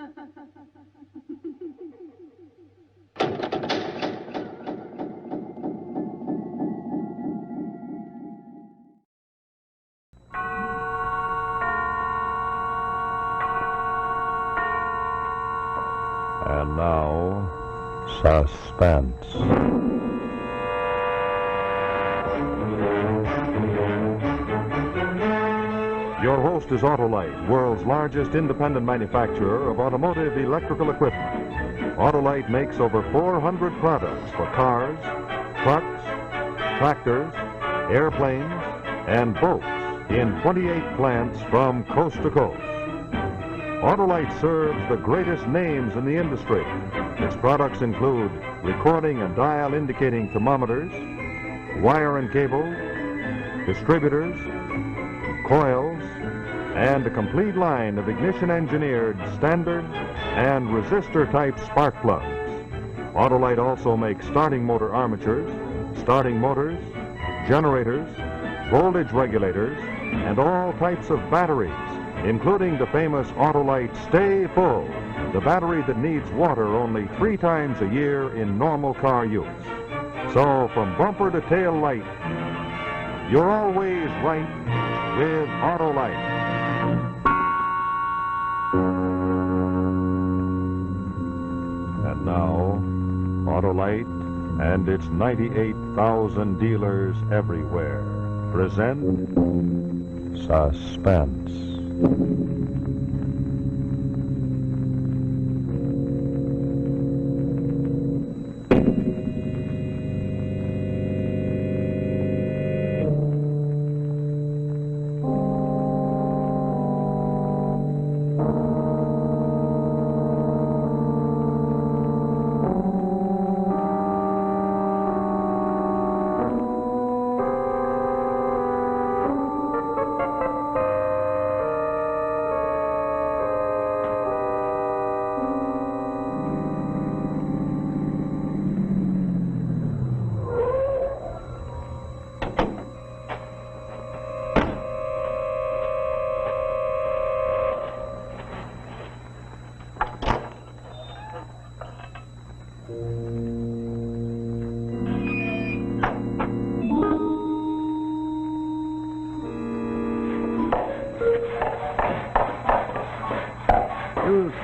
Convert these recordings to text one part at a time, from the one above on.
And now, Suspense. Your host is Autolite, world's largest independent manufacturer of automotive electrical equipment. Autolite makes over 400 products for cars, trucks, tractors, airplanes, and boats in 28 plants from coast to coast. Autolite serves the greatest names in the industry. Its products include recording and dial indicating thermometers, wire and cable, distributors, coils, and a complete line of ignition-engineered standard and resistor-type spark plugs. Autolite also makes starting motor armatures, starting motors, generators, voltage regulators, and all types of batteries, including the famous Autolite Stay Full, the battery that needs water only 3 times a year in normal car use. So from bumper to tail light, you're always right with Autolite. And now, Autolite and its 98,000 dealers everywhere present Suspense.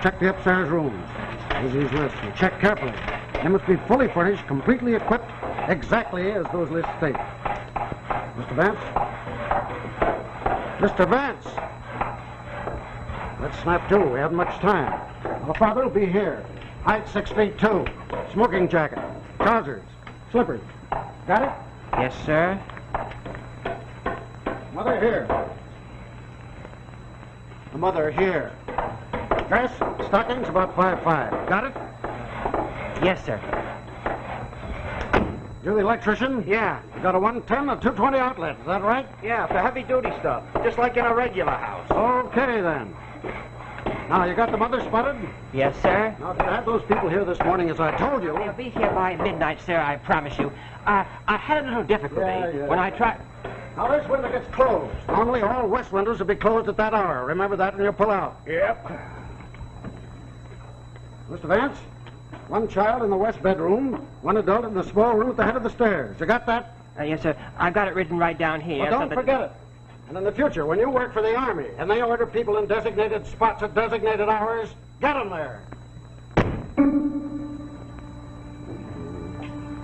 Check the upstairs rooms. Here's these lists. You check carefully. They must be fully furnished, completely equipped, exactly as those lists state. Mr. Vance? Mr. Vance! Let's snap to. We haven't much time. Our father will be here. Height 6 feet 2. Smoking jacket. Trousers. Slippers. Got it? Yes, sir. Mother here. The mother here. Dress, stockings, about 5'5". Got it? Yes, sir. You're the electrician? Yeah. You got a 110 and 220 outlet, is that right? Yeah, for heavy-duty stuff, just like in a regular house. Okay, then. Now, you got the mother spotted? Yes, sir. Now, if you had those people here this morning, as I told you... They'll be here by midnight, sir, I promise you. I had a little difficulty when I tried... Now, this window gets closed. Normally, all west windows will be closed at that hour. Remember that when you pull out. Yep. Mr. Vance, one child in the west bedroom, one adult in the small room at the head of the stairs. You got that? Yes, sir. I've got it written right down here. Well, don't forget it. And in the future, when you work for the Army and they order people in designated spots at designated hours, get them there.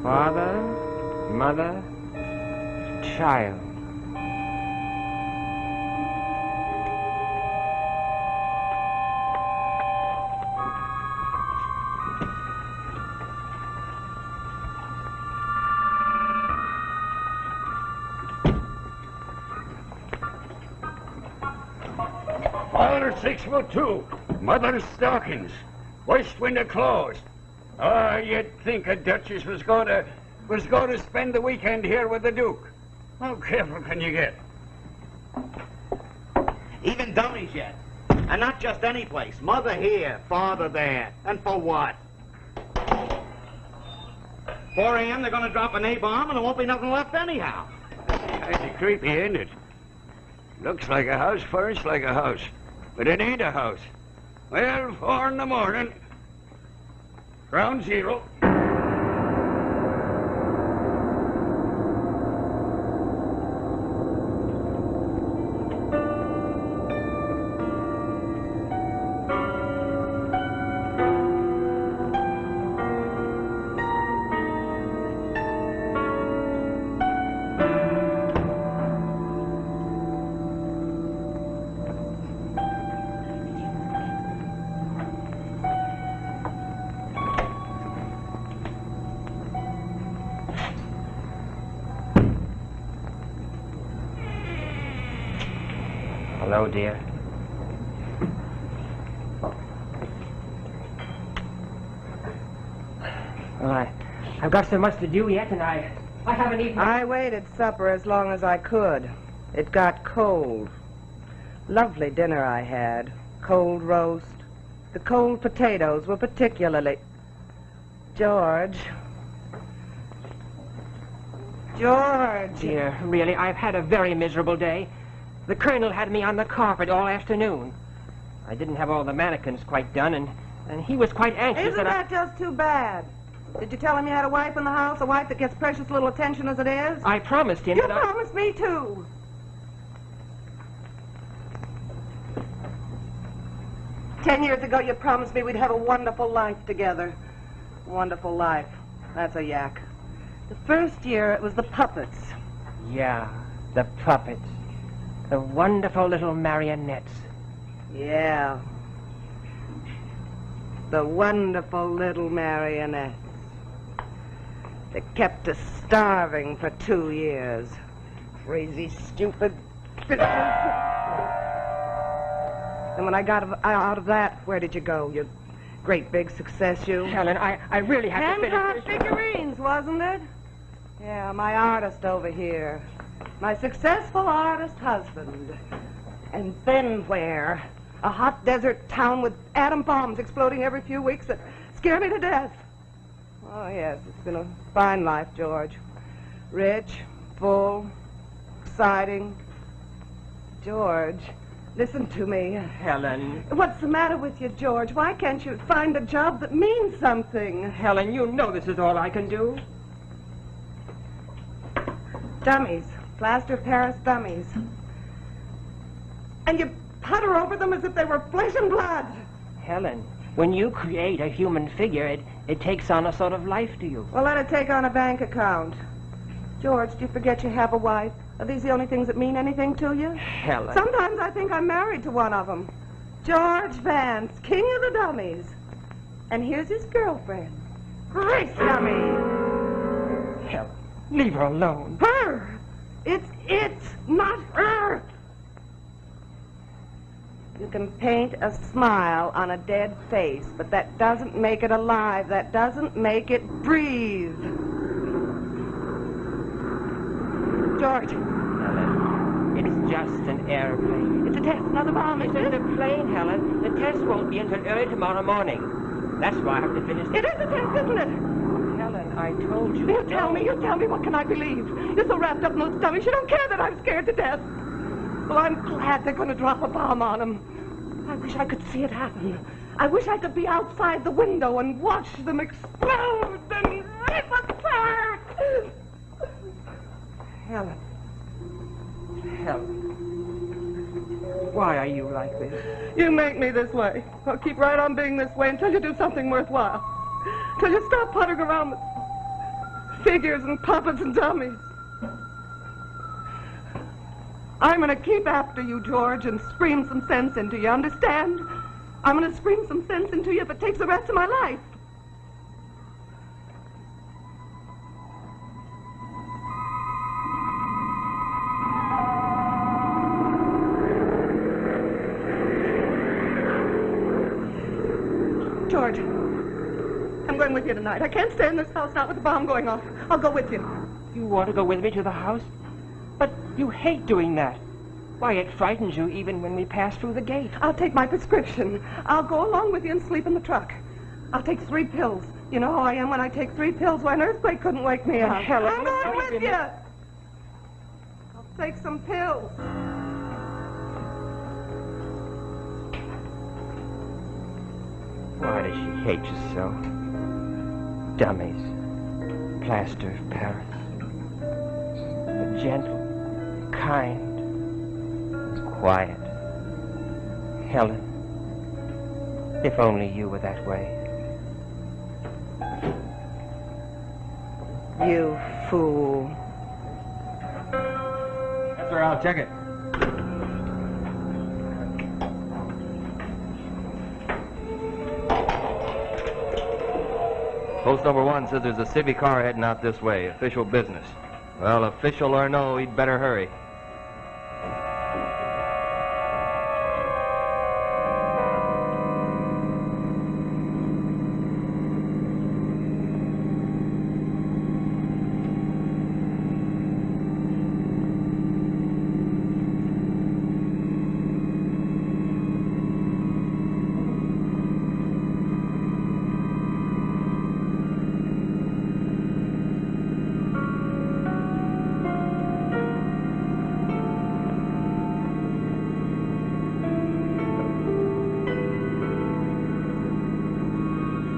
Father, mother, child. Father 6'2", mother's stockings, west window closed. Oh, you'd think a duchess was going to spend the weekend here with the Duke. How careful can you get? Even dummies yet. And not just any place. Mother here, father there. And for what? 4 a.m. they're going to drop an A-bomb and there won't be nothing left anyhow. That's creepy, ain't it? Looks like a house, first like a house. But it ain't a house. Well, 4 in the morning. Ground zero. Hello, dear. Well, I've got so much to do yet, and I haven't eaten. I waited supper as long as I could. It got cold. Lovely dinner I had. Cold roast. The cold potatoes were particularly... George. George. Dear, really, I've had a very miserable day. The Colonel had me on the carpet all afternoon. I didn't have all the mannequins quite done, and he was quite anxious Isn't that just too bad? Did you tell him you had a wife in the house, a wife that gets precious little attention as it is? I promised him You that promised me, too. 10 years ago, you promised me we'd have a wonderful life together. Wonderful life. That's a yak. The first year, it was the puppets. Yeah, the puppets. The wonderful little marionettes. Yeah. The wonderful little marionettes. They kept us starving for 2 years. Crazy, stupid... And when I got out of that, where did you go? Your great big success, you? Helen, I really have to Hand-drawn finish. figurines, wasn't it? Yeah, my artist over here. My successful artist husband. And then where? A hot desert town with atom bombs exploding every few weeks that scare me to death. Oh, yes, it's been a fine life, George. Rich, full, exciting. George, listen to me. Helen. What's the matter with you, George? Why can't you find a job that means something? Helen, you know this is all I can do. Dummies. Plaster of Paris dummies. And you putter over them as if they were flesh and blood. Helen, when you create a human figure, it takes on a sort of life to you. Well, let it take on a bank account. George, do you forget you have a wife? Are these the only things that mean anything to you? Helen. Sometimes I think I'm married to one of them. George Vance, king of the dummies. And here's his girlfriend. Grace dummy. Helen, leave her alone. Her. It's not her. You can paint a smile on a dead face, but that doesn't make it alive. That doesn't make it breathe. George. Helen, it's just an airplane. It's a test, not a bomb. It's just a plane, Helen. The test won't be until early tomorrow morning. That's why I have to finish. It is a test, isn't it? Helen, I told you. You tell me, what can I believe? You're so wrapped up in those dummies, you don't care that I'm scared to death. Well, I'm glad they're going to drop a bomb on them. I wish I could see it happen. I wish I could be outside the window and watch them explode and rip apart. Helen. Helen. Why are you like this? You make me this way. I'll keep right on being this way until you do something worthwhile. Till you stop puttering around with figures and puppets and dummies. I'm going to keep after you, George, and scream some sense into you, understand? I'm going to scream some sense into you if it takes the rest of my life. George, I'm going with you tonight. I can't stay in this house not with the bomb going off. I'll go with you. You want to go with me to the house? But you hate doing that. Why, it frightens you even when we pass through the gate. I'll take my prescription. I'll go along with you and sleep in the truck. I'll take 3 pills. You know how I am when I take 3 pills. Why, an earthquake couldn't wake me up. Helen, I'm going wait a with you. minute. I'll take some pills. hate you so. Dummies. Plaster of Paris. Gentle, kind, quiet. Helen, if only you were that way. You fool. Yes, sir, I'll check it. Post number 1 says there's a city car heading out this way. Official business. Well, official or no, he'd better hurry.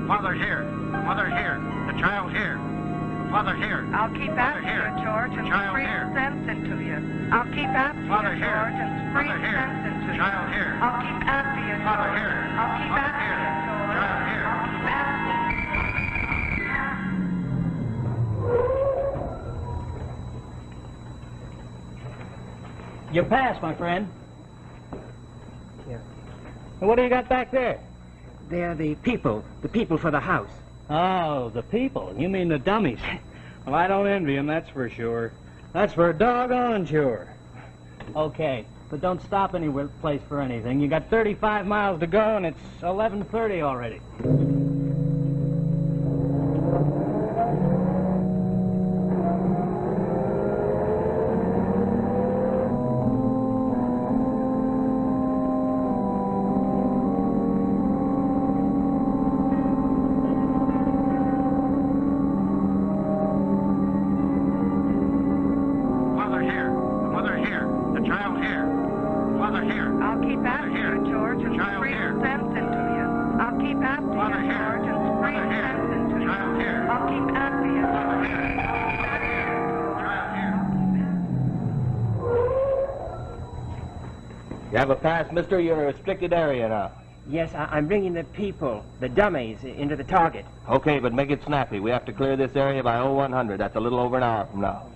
Mother here. Mother here. The child here. Mother here. I'll keep after here. you, George, and Child squeeze here. sense into you. I'll keep after Mother you, here. George, and squeeze Mother here. sense into you. Child here. I'll keep after you, George. Mother here. I'll keep Mother after here. you, George. Child here. I'll keep after you. You passed, my friend. Here. And what do you got back there? They're the people for the house. Oh, the people. You mean the dummies. Well, I don't envy them, that's for sure. That's for doggone sure. Okay, but don't stop any place for anything. You got 35 miles to go, and it's 11:30 already. Mother here. Mother here. The child here. Mother here. I'll keep after here. you, George, and Child squeeze here. sense into you. I'll keep after Mother you, here. George, and squeeze Mother here. sense into you. Child here. I'll keep after you. Mother here. Child here. You have a pass, mister. You're in a restricted area now. Yes, I'm bringing the people, the dummies, into the target. Okay, but make it snappy. We have to clear this area by 0100. That's a little over an hour from now.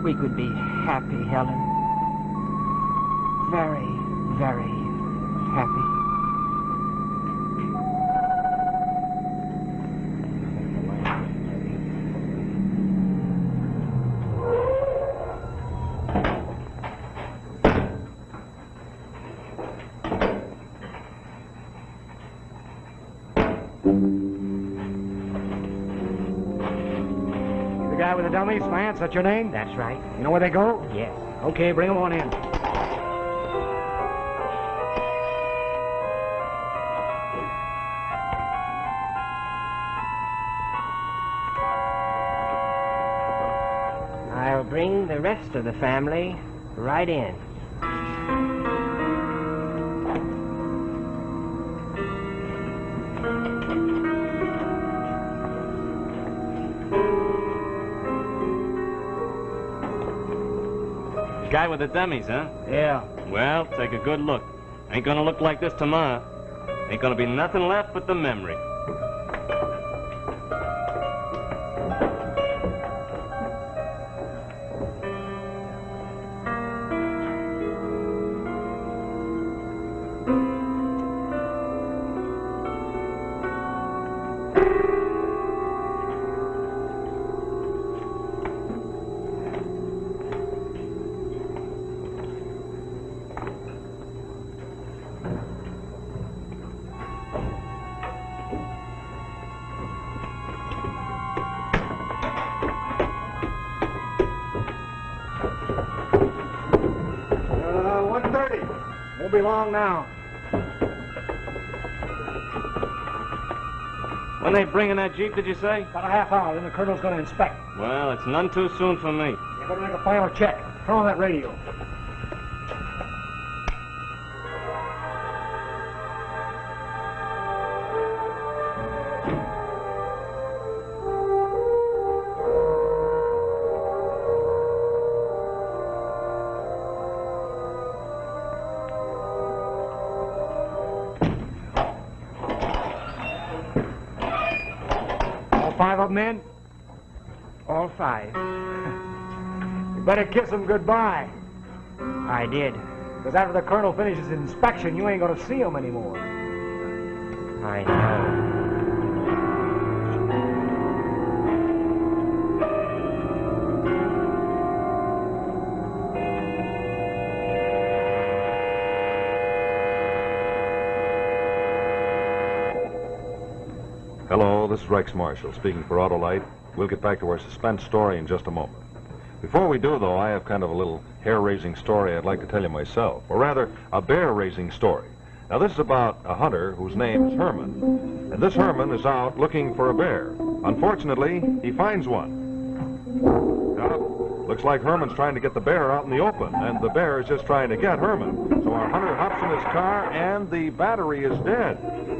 We could be happy, Helen. Very, very happy. The guy with the dummies, Lance, that's your name? That's right. You know where they go? Yes. Okay, bring them on in. I'll bring the rest of the family right in. The guy with the dummies, huh? Yeah. Well, take a good look. Ain't gonna look like this tomorrow. Ain't gonna be nothing left but the memory. Won't be long now. When they bring in that Jeep, did you say? About a half hour, then the colonel's going to inspect. Well, it's none too soon for me. You better make a final check. Turn on that radio. All 5 of them in? All 5. You better kiss them goodbye. I did. Because after the colonel finishes his inspection, you ain't going to see them anymore. I know. Hello, this is Rex Marshall speaking for Autolite. We'll get back to our suspense story in just a moment. Before we do, though, I have kind of a little hair-raising story I'd like to tell you myself, or rather, a bear-raising story. Now, this is about a hunter whose name is Herman, and this Herman is out looking for a bear. Unfortunately, he finds one. Now, looks like Herman's trying to get the bear out in the open, and the bear is just trying to get Herman. So our hunter hops in his car, and the battery is dead.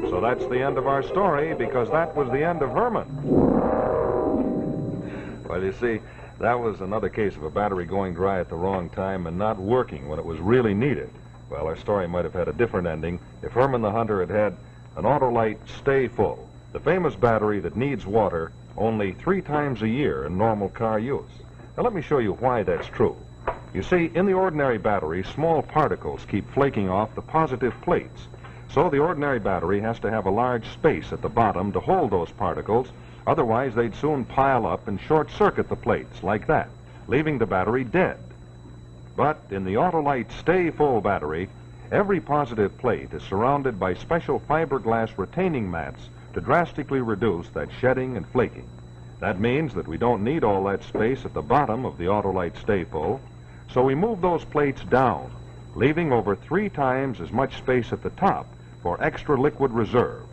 So that's the end of our story, because that was the end of Herman. Well, you see, that was another case of a battery going dry at the wrong time and not working when it was really needed. Well, our story might have had a different ending if Herman the hunter had had an Autolite Stay Full, the famous battery that needs water only 3 times a year in normal car use. Now, let me show you why that's true. You see, in the ordinary battery, small particles keep flaking off the positive plates. So the ordinary battery has to have a large space at the bottom to hold those particles. Otherwise, they'd soon pile up and short-circuit the plates like that, leaving the battery dead. But in the Autolite Stay Full battery, every positive plate is surrounded by special fiberglass retaining mats to drastically reduce that shedding and flaking. That means that we don't need all that space at the bottom of the Autolite Stay Full, so we move those plates down, leaving over 3 times as much space at the top for extra liquid reserve.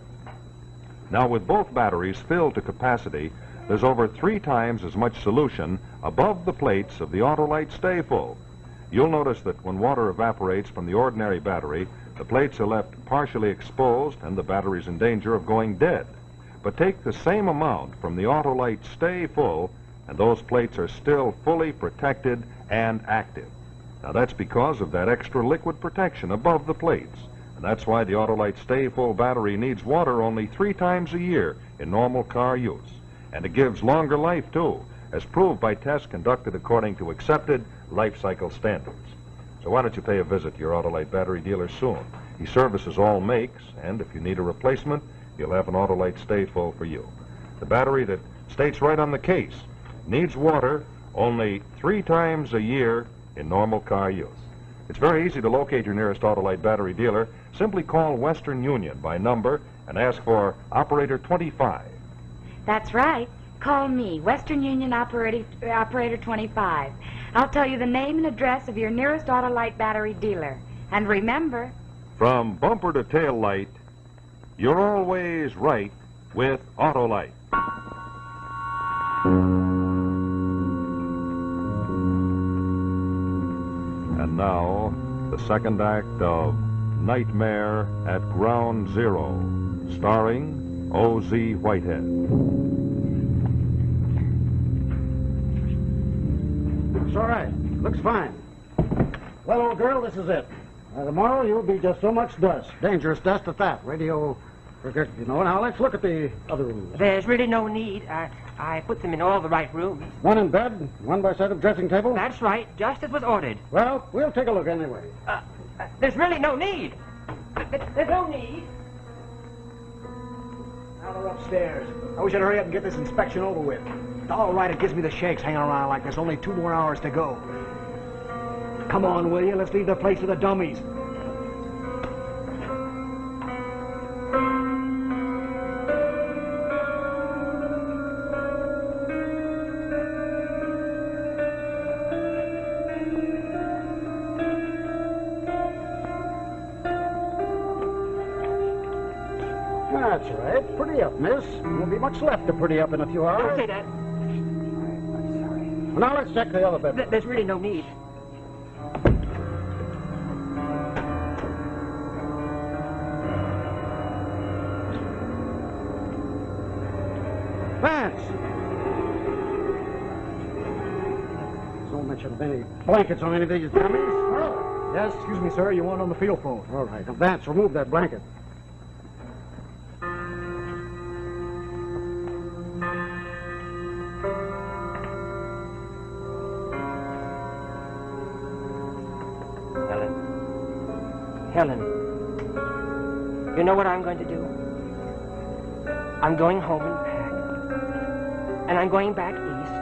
Now, with both batteries filled to capacity, there's over 3 times as much solution above the plates of the Autolite Stay Full. You'll notice that when water evaporates from the ordinary battery, the plates are left partially exposed and the battery's in danger of going dead. But take the same amount from the Autolite Stay Full, and those plates are still fully protected and active. Now, that's because of that extra liquid protection above the plates. And that's why the Autolite Stay Full battery needs water only 3 times a year in normal car use. And it gives longer life, too, as proved by tests conducted according to accepted life cycle standards. So why don't you pay a visit to your Autolite battery dealer soon? He services all makes, and if you need a replacement, he'll have an Autolite Stay Full for you. The battery that states right on the case needs water only 3 times a year in normal car use. It's very easy to locate your nearest Autolite battery dealer. Simply call Western Union by number and ask for Operator 25. That's right. Call me, Western Union Operator 25. I'll tell you the name and address of your nearest Autolite battery dealer. And remember, from bumper to tail light, you're always right with Autolite. And now, the second act of Nightmare at Ground Zero, starring O.Z. Whitehead. It's all right. Looks fine. Well, old girl, this is it. Tomorrow you'll be just so much dust. Dangerous dust at that. Radio, forget, you know. Now, let's look at the other rooms. There's really no need. I put them in all the right rooms. One in bed, one by side of dressing table? That's right, just as was ordered. Well, we'll take a look anyway. There's really no need. There's no need. Now they're upstairs. I wish I'd hurry up and get this inspection over with. All right, it gives me the shakes hanging around like this. Only 2 more hours to go. Come on, will you? Let's leave the place to the dummies. That's right. Pretty up, miss. There won't be much left to pretty up in a few Don't hours. say that. Now let's check the other bedroom. There's really no need. Vance! Don't mention of any blankets on any of these dummies. Oh. Yes, excuse me, sir. You want on the field phone. All right. Now, Vance, remove that blanket. Helen, you know what I'm going to do? I'm going home and pack. And I'm going back east.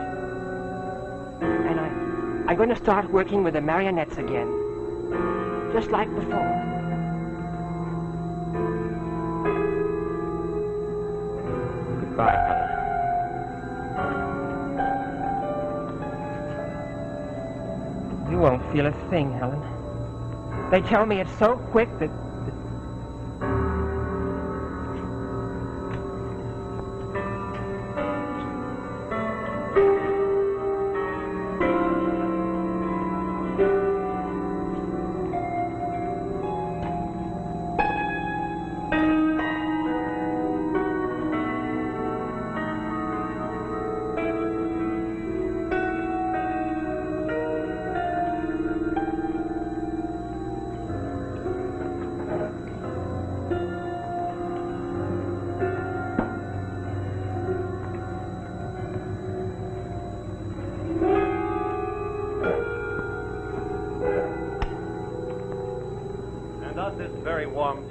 And I'm going to start working with the marionettes again. Just like before. Goodbye, Helen. You won't feel a thing, Helen. They tell me it's so quick that...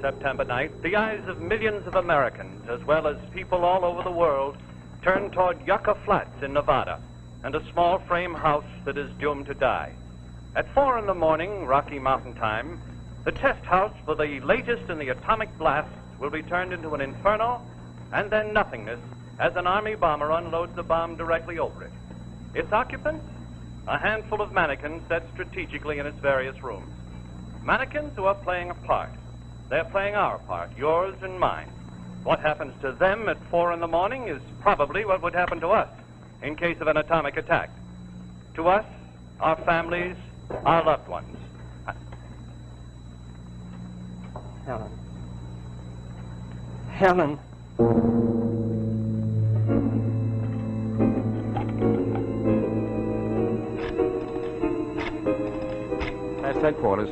September night, the eyes of millions of Americans, as well as people all over the world, turn toward Yucca Flats in Nevada and a small frame house that is doomed to die. At 4 in the morning, Rocky Mountain time, the test house for the latest in the atomic blasts will be turned into an inferno and then nothingness as an Army bomber unloads a bomb directly over it. Its occupants? A handful of mannequins set strategically in its various rooms. Mannequins who are playing a part. They're playing our part, yours and mine. What happens to them at 4 in the morning is probably what would happen to us in case of an atomic attack. To us, our families, our loved ones. Helen. Helen. That's headquarters.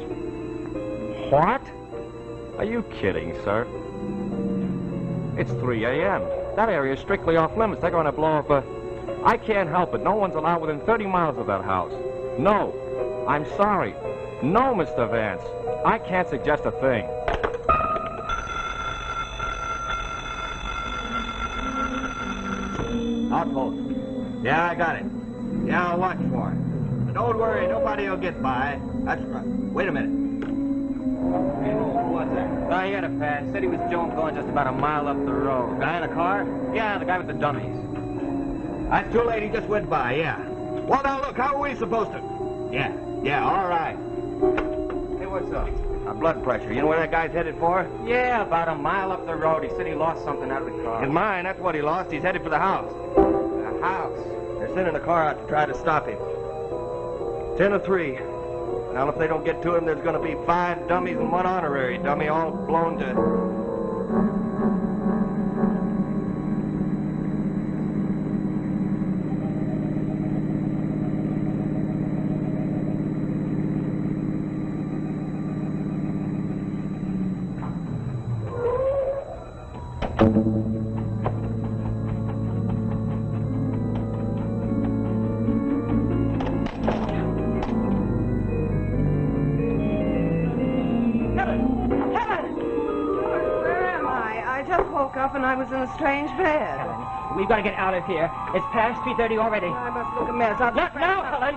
What? Are you kidding, sir? It's 3 a.m. That area is strictly off limits. They're going to blow up a... I can't help it. No one's allowed within 30 miles of that house. No. I'm sorry. No, Mr. Vance. I can't suggest a thing. Outpost. Yeah, I got it. Yeah, I'll watch for it. But don't worry, nobody will get by. That's right. Wait a minute. What's that? I had a pass. Said he was Joan going just about a mile up the road. Guy in a car? Yeah, the guy with the dummies. That's too late. He just went by, yeah. Well, now, look, how are we supposed to... Yeah, all right. Hey, what's up? Blood pressure. You know where that guy's headed for? Yeah, about a mile up the road. He said he lost something out of the car. In mine, that's what he lost. He's headed for the house. The house? They're sending a car out to try to stop him. 10 to 3. Now, if they don't get to him, there's going to be 5 dummies and 1 honorary dummy, all blown to... And I was in a strange bed. Helen, we've got to get out of here. It's past 3:30 already. I must look a mess. I'll Not now, Helen.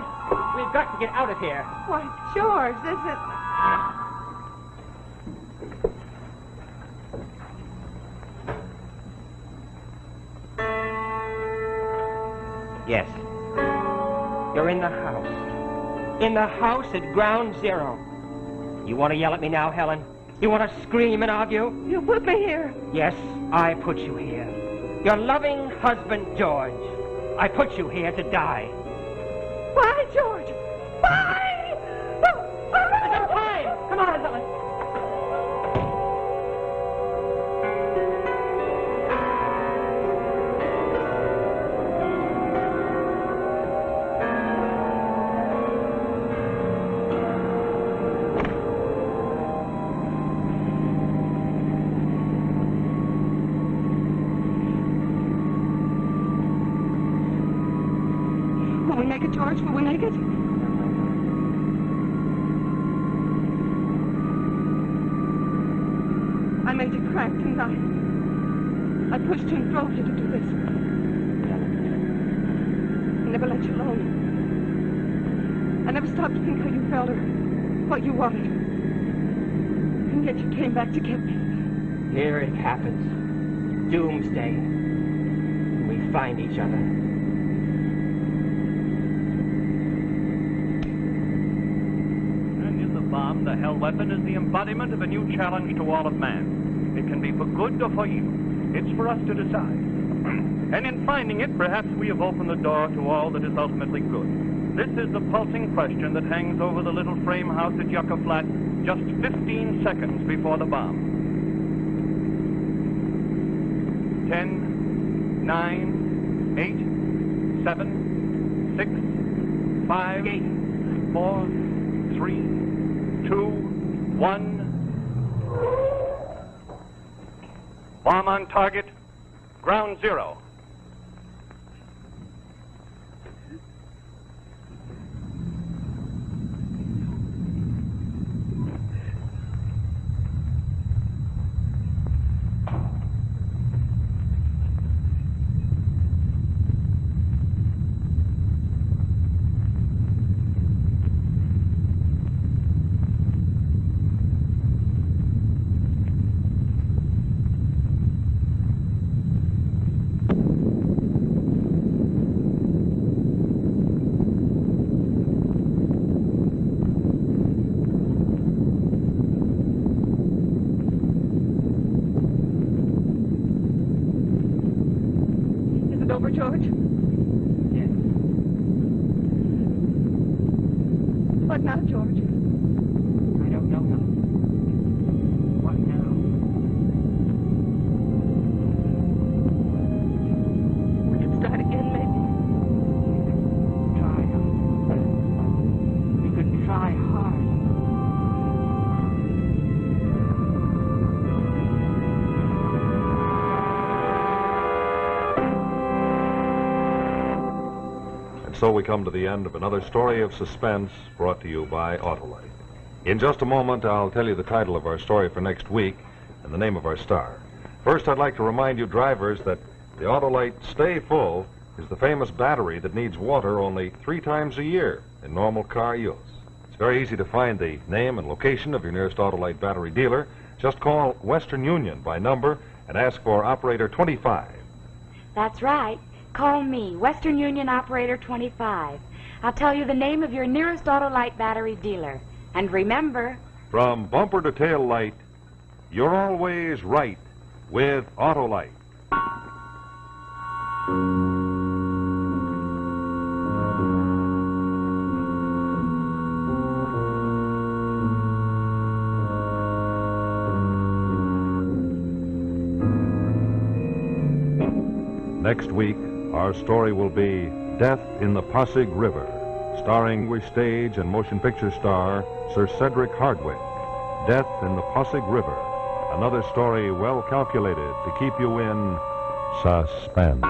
We've got to get out of here. Why, George, this is... Yes. You're in the house. In the house at ground zero. You want to yell at me now, Helen? You want to scream and argue? You put me here. Yes, I put you here. Your loving husband, George. I put you here to die. Why, George? Why? There's no time. Come on, Helen. Will we make it, George? Will we make it? I made you crack, didn't I? I pushed you and drove you to do this. I never let you alone. I never stopped to think how you felt or what you wanted. And yet you came back to get me. Here it happens. Doomsday. We find each other. And in the bomb, the hell weapon is the embodiment of a new challenge to all of man. It can be for good or for evil. It's for us to decide. And in finding it, perhaps we have opened the door to all that is ultimately good. This is the pulsing question that hangs over the little frame house at Yucca Flat just 15 seconds before the bomb. 10, 9, 8, 7, 6, 5, 4, 3, 2, 1. Bomb on target. Ground zero. Over, George? Yes. What now, George? I don't know, Helen. What now? We could start again, maybe. Try, Helen. We could try hard. So we come to the end of another story of suspense brought to you by Autolite. In just a moment, I'll tell you the title of our story for next week and the name of our star. First, I'd like to remind you drivers that the Autolite Stay Full is the famous battery that needs water only 3 times a year in normal car use. It's very easy to find the name and location of your nearest Autolite battery dealer. Just call Western Union by number and ask for operator 25. That's right. Call me, Western Union Operator 25. I'll tell you the name of your nearest Autolite battery dealer. And remember... From bumper to tail light, you're always right with Autolite. Next week, our story will be Death in the Pasig River, starring English stage and motion picture star Sir Cedric Hardwicke. Death in the Pasig River, another story well calculated to keep you in suspense.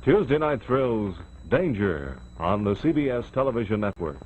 Tuesday Night Thrills, Danger on the CBS Television Network.